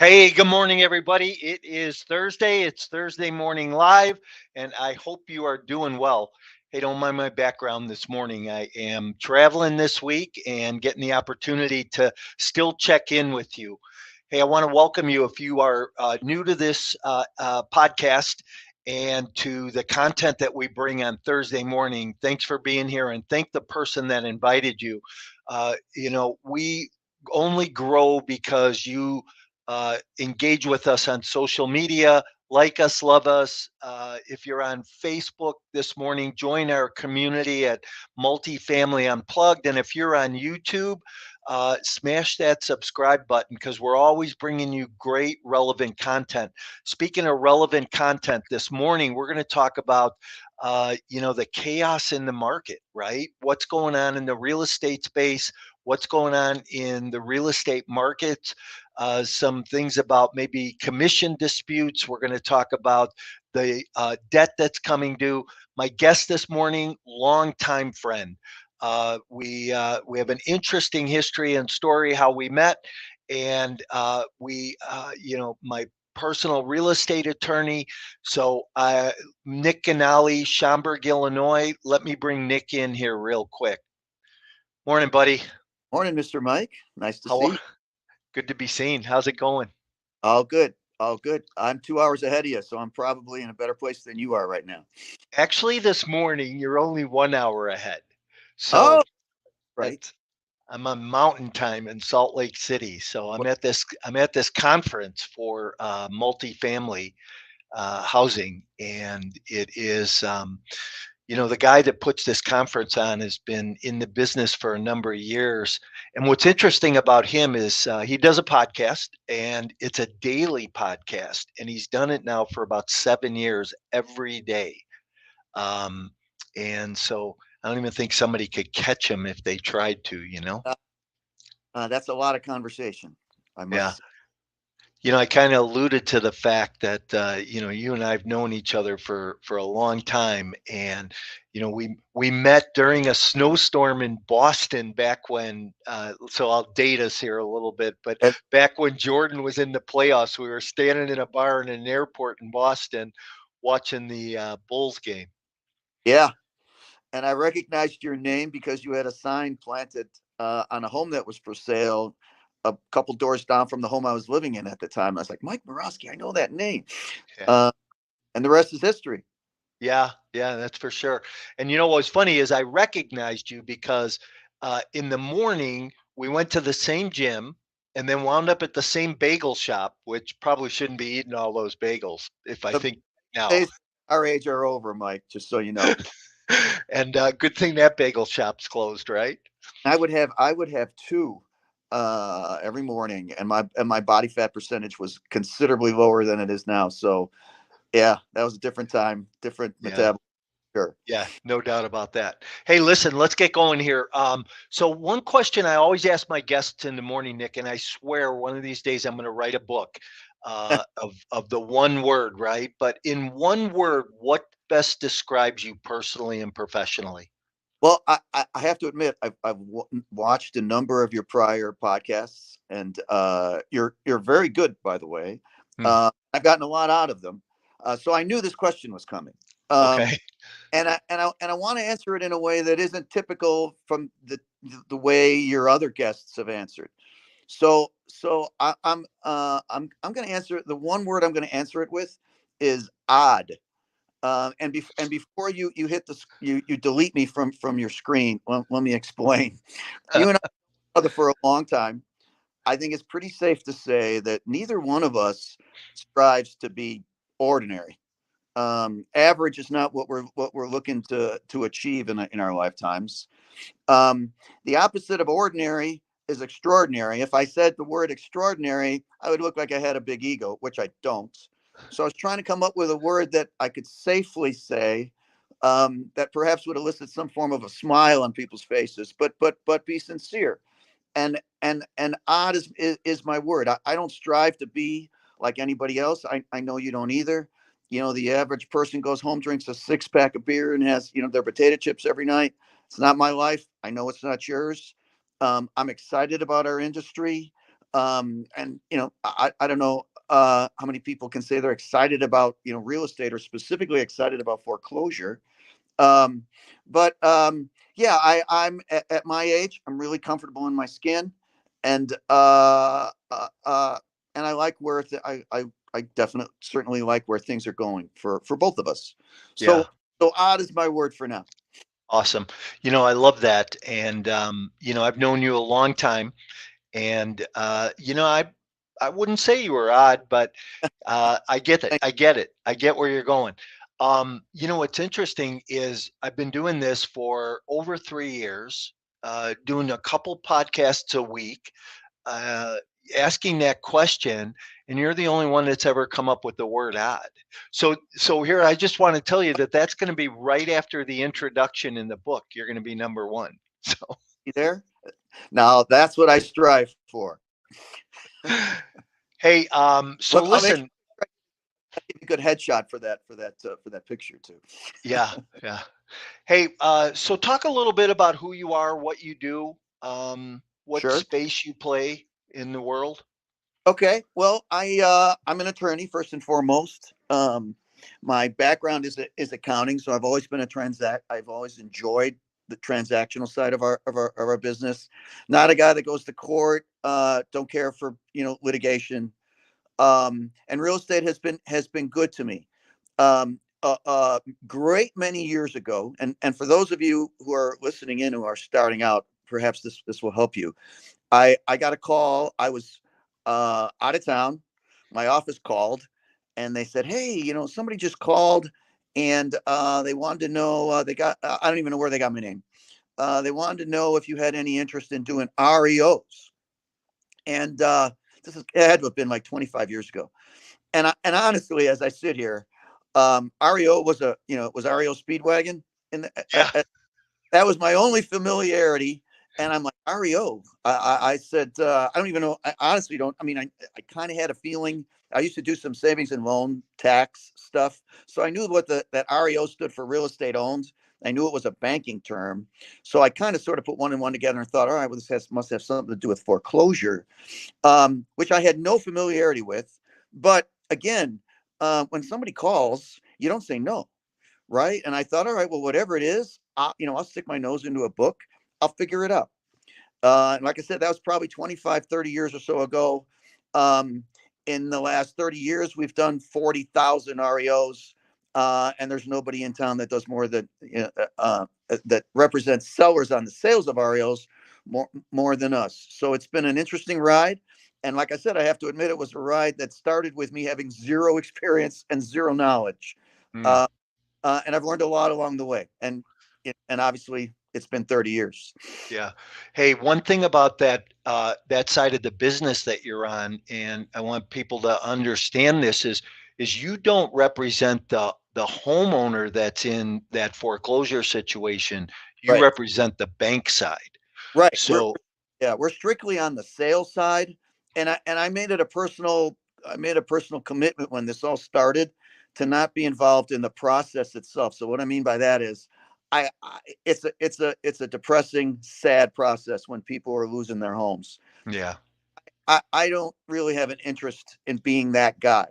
Hey, good morning, everybody. It is Thursday. It's Thursday Morning Live, and I hope you are doing well. Hey, don't mind my background this morning. I am traveling this week and getting the opportunity to still check in with you. Hey, I want to welcome you if you are new to this podcast and to the content that we bring on Thursday morning. Thanks for being here, and thank the person that invited you. We only grow because you engage with us on social media, like us, love us. If you're on Facebook this morning, join our community at Multifamily Unplugged. And if you're on YouTube, smash that subscribe button because we're always bringing you great, relevant content. Speaking of relevant content, this morning we're going to talk about the chaos in the market, right? What's going on in the real estate space? What's going on in the real estate market? Some things about maybe commission disputes. We're going to talk about the debt that's coming due. My guest this morning, longtime friend. We have an interesting history and story how we met, and my personal real estate attorney. So Nick Ginali, Schaumburg, Illinois. Let me bring Nick in here real quick. Morning, buddy. Morning, Mr. Mike. Nice to see you. Good to be seen. How's it going? All good. All good. I'm 2 hours ahead of you, so I'm probably in a better place than you are right now. Actually, this morning, you're only 1 hour ahead. Oh, So right. I'm on Mountain Time in Salt Lake City. So I'm at this conference for multifamily housing, and it is the guy that puts this conference on has been in the business for a number of years. And what's interesting about him is he does a podcast, and it's a daily podcast, and he's done it now for about 7 years every day. And so I don't even think somebody could catch him if they tried to. That's a lot of conversation, I must Yeah. say. I kind of alluded to the fact that you and I have known each other for a long time, and we met during a snowstorm in Boston back when. So I'll date us here a little bit, but And, back when Jordan was in the playoffs, we were standing in a bar in an airport in Boston, watching the Bulls game. yeah. And I recognized your name because you had a sign planted on a home that was for sale a couple doors down from the home I was living in at the time. I was like, Mike Borowski, I know that name. Yeah. Uh, and the rest is history. Yeah, that's for sure. And what's funny is I recognized you because in the morning we went to the same gym and then wound up at the same bagel shop, which probably shouldn't be eating all those bagels if I The think now. days our age are over, Mike, just so you know. And good thing that bagel shop's closed, right? I would have two every morning, and my body fat percentage was considerably lower than it is now. So yeah, that was a different time, different Yeah. metabolism. Sure. Yeah, no doubt about that. Hey, listen, let's get going here. So one question I always ask my guests in the morning, Nick, and I swear one of these days I'm going to write a book of the one word, right? But in one word, what best describes you personally and professionally? Well, I have to admit, I've watched a number of your prior podcasts, and you're very good, by the way. Hmm. I've gotten a lot out of them, so I knew this question was coming. Um, Okay. and I want to answer it in a way that isn't typical from the way your other guests have answered. So I'm going to answer the one word I'm going to answer it with is odd. And before you hit you delete me from your screen. Let me explain. You and I know other for a long time. I think it's pretty safe to say that neither one of us strives to be ordinary. Average is not what we're looking to achieve in our lifetimes. Um, the opposite of ordinary is extraordinary. If I said the word extraordinary, I would look like I had a big ego, which I don't. So I was trying to come up with a word that I could safely say that perhaps would elicit some form of a smile on people's faces, but be sincere. And odd is my word. I don't strive to be like anybody else. I know you don't either. The average person goes home, drinks a 6-pack of beer, and has their potato chips every night. It's not my life. I know it's not yours. I'm excited about our industry. And I don't know how many people can say they're excited about real estate, or specifically excited about foreclosure. Um, but yeah, I'm at my age. I'm really comfortable in my skin, and and I like where I definitely certainly like where things are going for both of us. Yeah. So odd is my word for now. Awesome. I love that. And, I've known you a long time. And, I wouldn't say you were odd, but I get it. Thank I get it. I get where you're going. What's interesting is I've been doing this for over 3 years, doing a couple podcasts a week, uh, asking that question, and you're the only one that's ever come up with the word odd. So here, I just want to tell you that that's going to be right after the introduction in the book. You're going to be number one. So, you there. Now that's what I strive for. hey, so I'll make listen, a good headshot for that picture too. yeah, yeah. Hey, so talk a little bit about who you are, what you do, what Sure. space you play in the world. Okay. Well, I'm an attorney first and foremost. My background is accounting, so I've always been a transact. I've always enjoyed the transactional side of our business. Not a guy that goes to court. Don't care for litigation. And real estate has been good to me. Great many years ago, and for those of you who are listening in who are starting out, perhaps this will help you. I got a call. I was out of town. My office called, and they said, "Hey, somebody just called, and they wanted to know. They got. I don't even know where they got my name. They wanted to know if you had any interest in doing REOs." And it had to have been like 25 years ago. And honestly, as I sit here, REO was was REO Speedwagon, and Yeah, that was my only familiarity. And I'm like, REO. I said, I don't even know. I honestly don't. I mean, I kind of had a feeling. I used to do some savings and loan tax stuff. So I knew what that REO stood for, real estate owned. I knew it was a banking term. So I kind of sort of put one and one together and thought, all right, well, must have something to do with foreclosure, which I had no familiarity with. But again, when somebody calls, you don't say no, right? And I thought, all right, well, whatever it is, I'll stick my nose into a book. I'll figure it out. And like I said, that was probably 25, 30 years or so ago. Um, in the last 30 years, we've done 40,000 REOs. And there's nobody in town that does more than that represents sellers on the sales of REOs more than us. So it's been an interesting ride. And like I said, I have to admit, it was a ride that started with me having zero experience and zero knowledge. mm, Uh, and I've learned a lot along the way. And obviously, it's been 30 years. yeah. Hey, one thing about that side of the business that you're on, and I want people to understand this is you don't represent the homeowner that's in that foreclosure situation. You Right. represent the bank side. Right. So Yeah, we're strictly on the sales side. And I made a personal commitment when this all started to not be involved in the process itself. So what I mean by that is it's a depressing, sad process when people are losing their homes. yeah, I don't really have an interest in being that guy.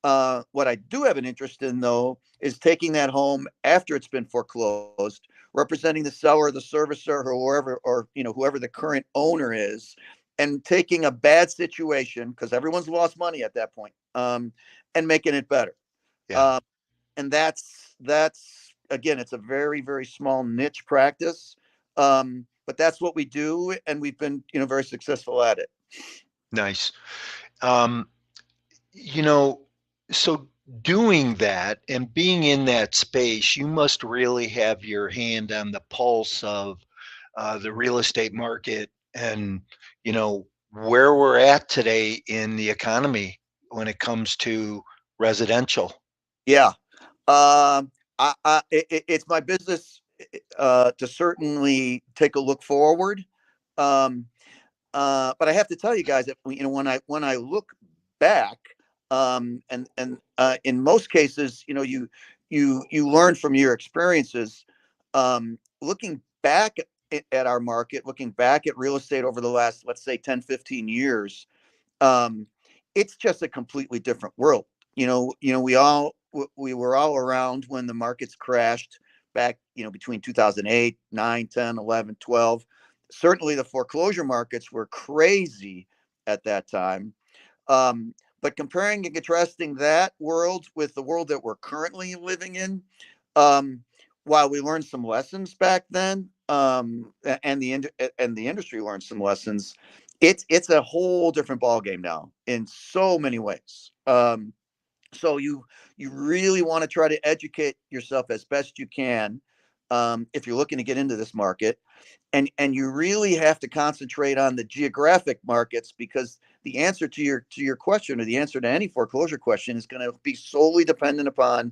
What I do have an interest in, though, is taking that home after it's been foreclosed, representing the seller, the servicer, or whoever the current owner is, and taking a bad situation, because everyone's lost money at that point, and making it better. yeah. Um, and that's again, it's a very, very small niche practice, but that's what we do, and we've been very successful at it. Nice. Um, you know, so doing that and being in that space, you must really have your hand on the pulse of the real estate market and, where we're at today in the economy when it comes to residential. Yeah. It's my business to certainly take a look forward. Um, but I have to tell you guys that when I look back, and in most cases, you learn from your experiences. Looking back at our market, looking back at real estate over the last, let's say, 10, 15 years, Um, it's just a completely different world. We were all around when the markets crashed back, between 2008, 9, 10, 11, 12. Certainly the foreclosure markets were crazy at that time. But comparing and contrasting that world with the world that we're currently living in, um, while we learned some lessons back then, and the industry learned some lessons, it's a whole different ball game now in so many ways. So you really want to try to educate yourself as best you can, if you're looking to get into this market, and you really have to concentrate on the geographic markets, because the answer to your question, or the answer to any foreclosure question, is going to be solely dependent upon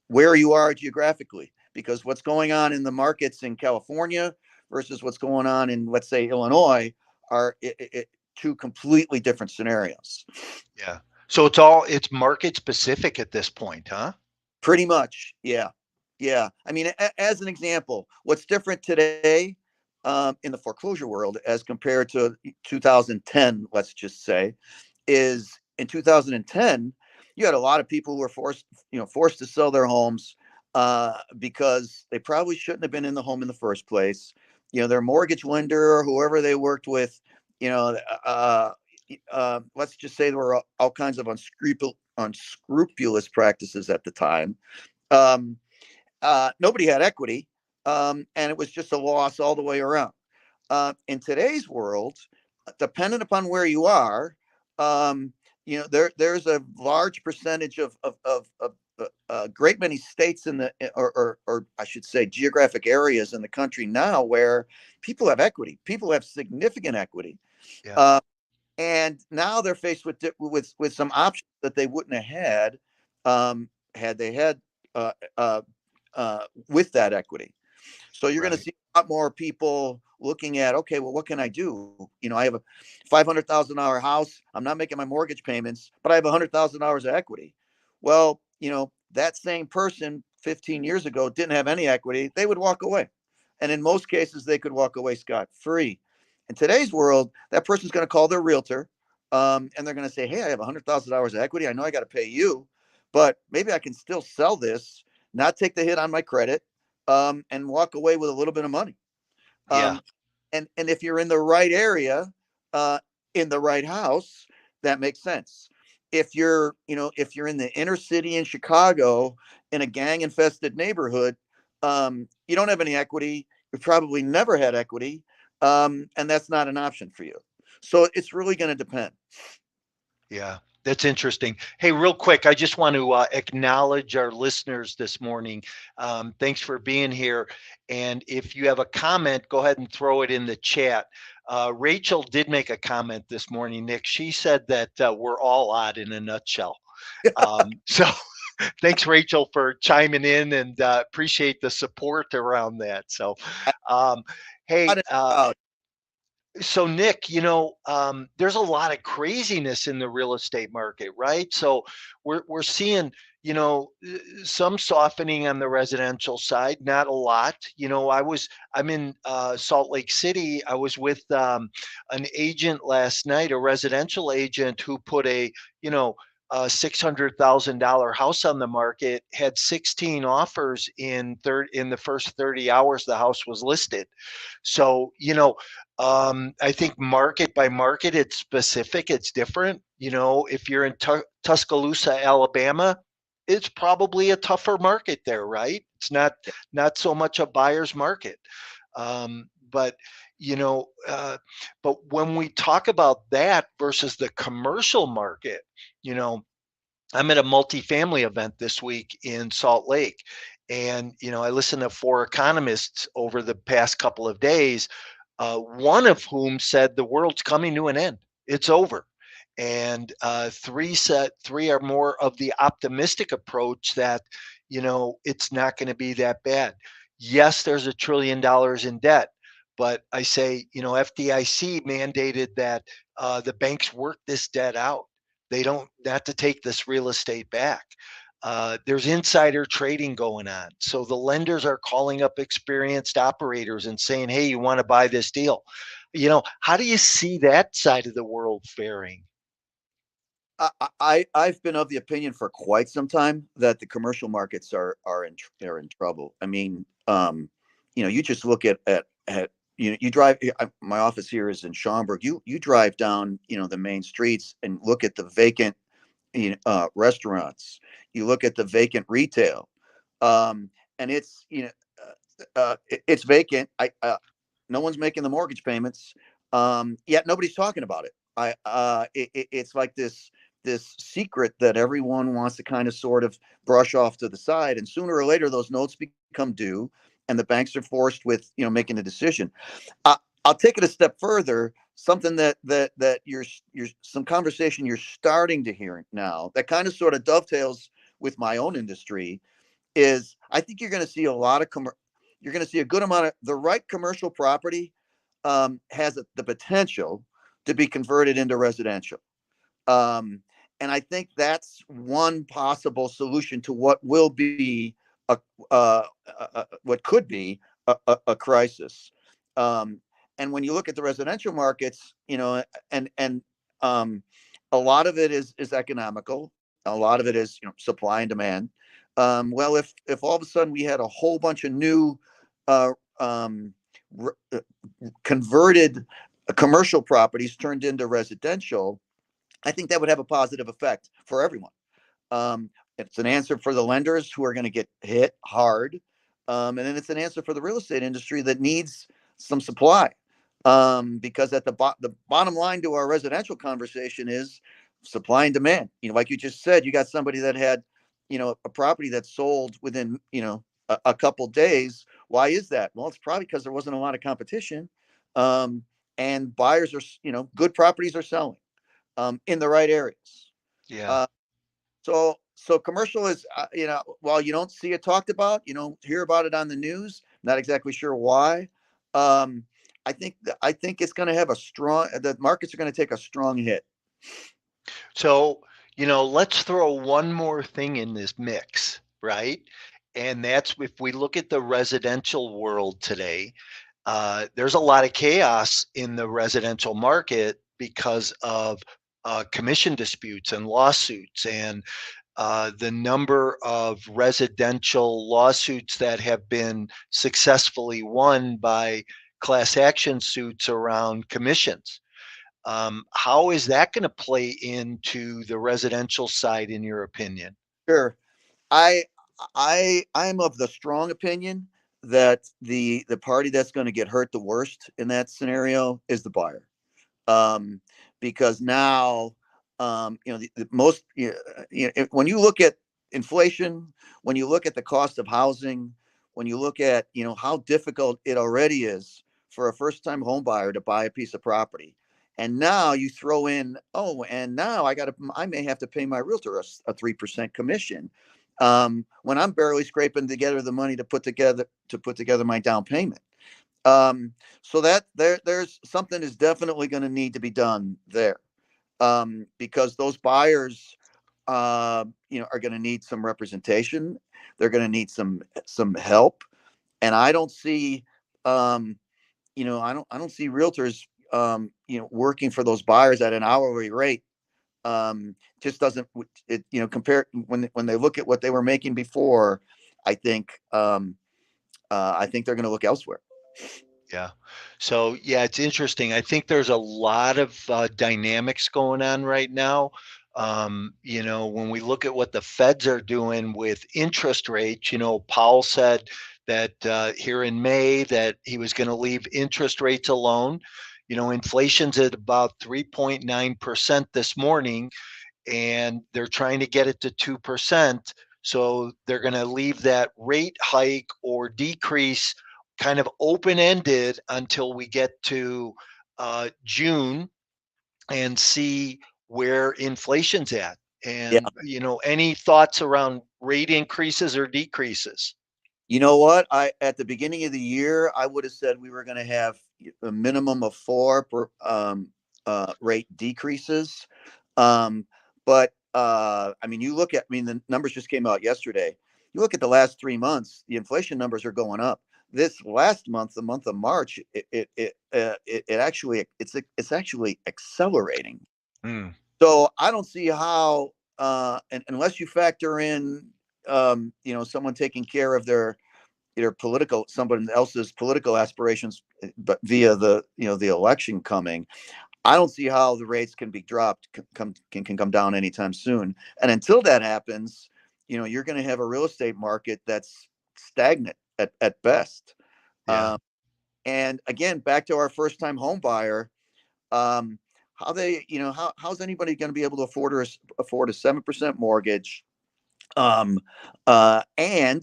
where you are geographically, because what's going on in the markets in California versus what's going on in, let's say, Illinois, are two completely different scenarios. Yeah. So it's market specific at this point, huh? Pretty much, yeah, yeah. I mean, as an example, what's different today, in the foreclosure world as compared to 2010, let's just say, is in 2010, you had a lot of people who were forced to sell their homes, because they probably shouldn't have been in the home in the first place. Their mortgage lender, or whoever they worked with, you know, uh, let's just say there were all kinds of unscrupulous practices at the time. Um, Nobody had equity, and it was just a loss all the way around. In today's world, dependent upon where you are, there's a large percentage of a great many states in the or I should say geographic areas in the country now where people have equity. People have significant equity. Yeah. Uh, and now they're faced with some options that they wouldn't have had, had they had, uh, uh, with that equity. So you're going to Right. see a lot more people looking at, okay, well, what can I do? I have a $500,000 house. I'm not making my mortgage payments, but I have $100,000 of equity. Well, that same person 15 years ago didn't have any equity. They would walk away. And in most cases, they could walk away scot free. In today's world, that person's going to call their realtor, and they're going to say, hey, I have $100,000 of equity. I know I got to pay you, but maybe I can still sell this, not take the hit on my credit, and walk away with a little bit of money. Yeah. Um, and if you're in the right area, uh, in the right house, that makes sense. If you're in the inner city in Chicago, in a gang infested neighborhood, you don't have any equity. You've probably never had equity, and that's not an option for you. So it's really going to depend. Yeah, that's interesting. Hey, real quick, I just want to acknowledge our listeners this morning. Thanks for being here. And if you have a comment, go ahead and throw it in the chat. Rachel did make a comment this morning, Nick. She said that we're all odd in a nutshell. So thanks, Rachel, for chiming in, and appreciate the support around that. So, um, hey, so Nick, there's a lot of craziness in the real estate market, right? So we're seeing, some softening on the residential side, not a lot. I'm in Salt Lake City. I was with an agent last night, a residential agent who put a $600,000 house on the market, had 16 offers in the first 30 hours the house was listed. So, I think market by market, it's specific, it's different. If you're in Tuscaloosa, Alabama, it's probably a tougher market there, right? It's not so much a buyer's market. But you know, but when we talk about that versus the commercial market, you know, I'm at a multifamily event this week in Salt Lake. And, I listened to four economists over the past couple of days, one of whom said the world's coming to an end. It's over. And three are more of the optimistic approach that, it's not going to be that bad. Yes, there's $1 trillion in debt. But I say, FDIC mandated that the banks work this debt out. They don't have to take this real estate back. There's insider trading going on. So the lenders are calling up experienced operators and saying, hey, you want to buy this deal? How do you see that side of the world faring? I've been of the opinion for quite some time that the commercial markets are in trouble. I mean, you just look at you drive. My office here is in Schaumburg. You drive down the main streets and look at the vacant restaurants. You look at the vacant retail, and it's vacant. No one's making the mortgage payments, yet nobody's talking about it. It's like this secret that everyone wants to kind of sort of brush off to the side, and sooner or later those notes become due, and the banks are forced with making a decision. I, I'll take it a step further. Something that you're some conversation you're starting to hear now that kind of sort of dovetails with my own industry is I think you're going to see a lot of you're going to see a good amount of the right commercial property has the potential to be converted into residential. Um, and I think that's one possible solution to what will be a, what could be a crisis. Um, and when you look at the residential markets, and um, a lot of it is economical. A lot of it is supply and demand. Well, if all of a sudden we had a whole bunch of new uh, um, converted commercial properties turned into residential, I think that would have a positive effect for everyone. It's an answer for the lenders who are going to get hit hard. And then it's an answer for the real estate industry that needs some supply. Because at the bottom line to our residential conversation is supply and demand. Like you just said, you got somebody that had, a property that sold within, a couple days. Why is that? Well, it's probably because there wasn't a lot of competition. Um, and buyers are, good properties are selling in the right areas. Yeah. Uh, so commercial is, while you don't see it talked about, you don't hear about it on the news. Not exactly sure why. Um, I think it's going to have the markets are going to take a strong hit. So, let's throw one more thing in this mix, right? And that's if we look at the residential world today, there's a lot of chaos in the residential market because of commission disputes and lawsuits and the number of residential lawsuits that have been successfully won by class action suits around commissions. How is that going to play into the residential side, in your opinion? Sure. I I'm of the strong opinion that the party that's going to get hurt the worst in that scenario is the buyer. um, because now, the most, when you look at inflation, when you look at the cost of housing, when you look at, how difficult it already is for a first-time home buyer to buy a piece of property. And now you throw in, oh, and now I may have to pay my realtor a 3% commission, when I'm barely scraping together the money to put together my down payment. So that there's something is definitely going to need to be done there, because those buyers, are going to need some representation. They're going to need some help, and I don't see, I don't see realtors, working for those buyers at an hourly rate. Just doesn't it, compare when they look at what they were making before. I think, I think they're going to look elsewhere. Yeah. So, yeah, it's interesting. I think there's a lot of dynamics going on right now. When we look at what the feds are doing with interest rates, Powell said that here in May that he was going to leave interest rates alone. Inflation's at about 3.9% this morning, and they're trying to get it to 2%. So they're going to leave that rate hike or decrease kind of open ended until we get to June and see where inflation's at. Yeah. And, any thoughts around rate increases or decreases? You know what? I At the beginning of the year, I would have said we were going to have a minimum of four rate decreases. Um, but I mean, I mean, the numbers just came out yesterday. You look at the last 3 months, the inflation numbers are going up. This last month, the month of March, it actually it's actually accelerating. Hmm. So I don't see how, and unless you factor in, someone taking care of their political, someone else's political aspirations, but via the election coming, I don't see how the rates can be dropped, can come down anytime soon. And until that happens, you're going to have a real estate market that's stagnant at best. Yeah. Um, and again, back to our first time home buyer, um, how they, how's anybody going to be able to afford a 7% mortgage, um, and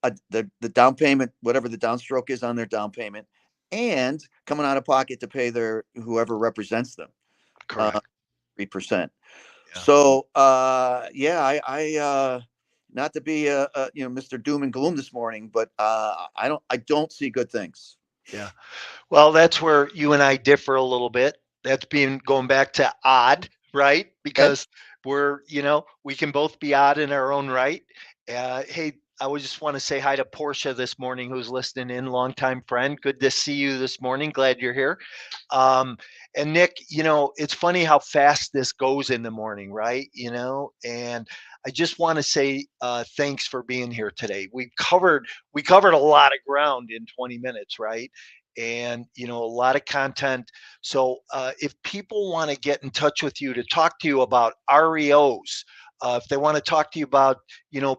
the down payment, whatever the downstroke is on their down payment, and coming out of pocket to pay their whoever represents them, uh, Correct. 3%. Yeah. So yeah, not to be Mr. Doom and Gloom this morning, but I don't see good things. Yeah. Well, that's where you and I differ a little bit. That's being going back to odd, right? Okay. Because we can both be odd in our own right. Hey, I would just want to say hi to Portia this morning, who's listening in, longtime friend. Good to see you this morning. Glad you're here. Um, and Nick, it's funny how fast this goes in the morning, right? And I just want to say thanks for being here today. We covered a lot of ground in 20 minutes, right? And a lot of content. So if people want to get in touch with you to talk to you about REOs, if they want to talk to you about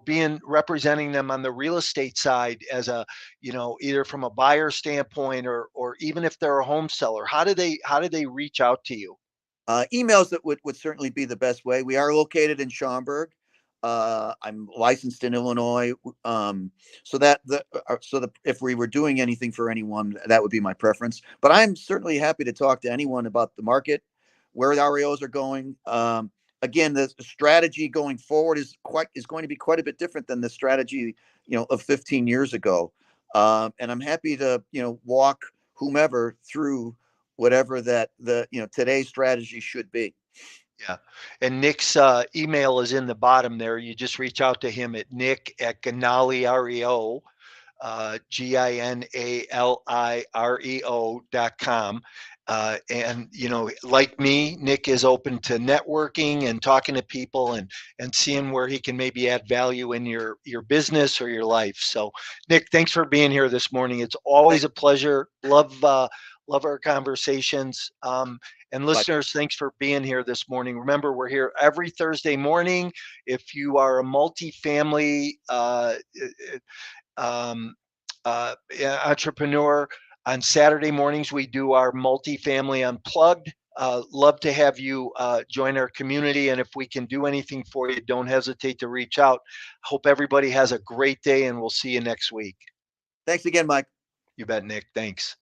being representing them on the real estate side as a either from a buyer standpoint, or even if they're a home seller, how do they reach out to you? Emails that would certainly be the best way. We are located in Schaumburg. I'm licensed in Illinois, so if we were doing anything for anyone, that would be my preference. But I'm certainly happy to talk to anyone about the market, where the REOs are going. Again, the strategy going forward is going to be quite a bit different than the strategy of 15 years ago. And I'm happy to walk whomever through whatever that the today's strategy should be. Yeah. And Nick's email is in the bottom there. You just reach out to him at Nick at Ginali REO, GINALIREO.com. And, like me, Nick is open to networking and talking to people, and seeing where he can maybe add value in your business or your life. So, Nick, thanks for being here this morning. It's always Thank a pleasure. Love our conversations. And you. Bye. listeners, thanks for being here this morning. Remember, we're here every Thursday morning. If you are a multifamily um, entrepreneur, on Saturday mornings, we do our multifamily unplugged. Love to have you join our community. And if we can do anything for you, don't hesitate to reach out. Hope everybody has a great day, and we'll see you next week. Thanks again, Mike. You bet, Nick. Thanks.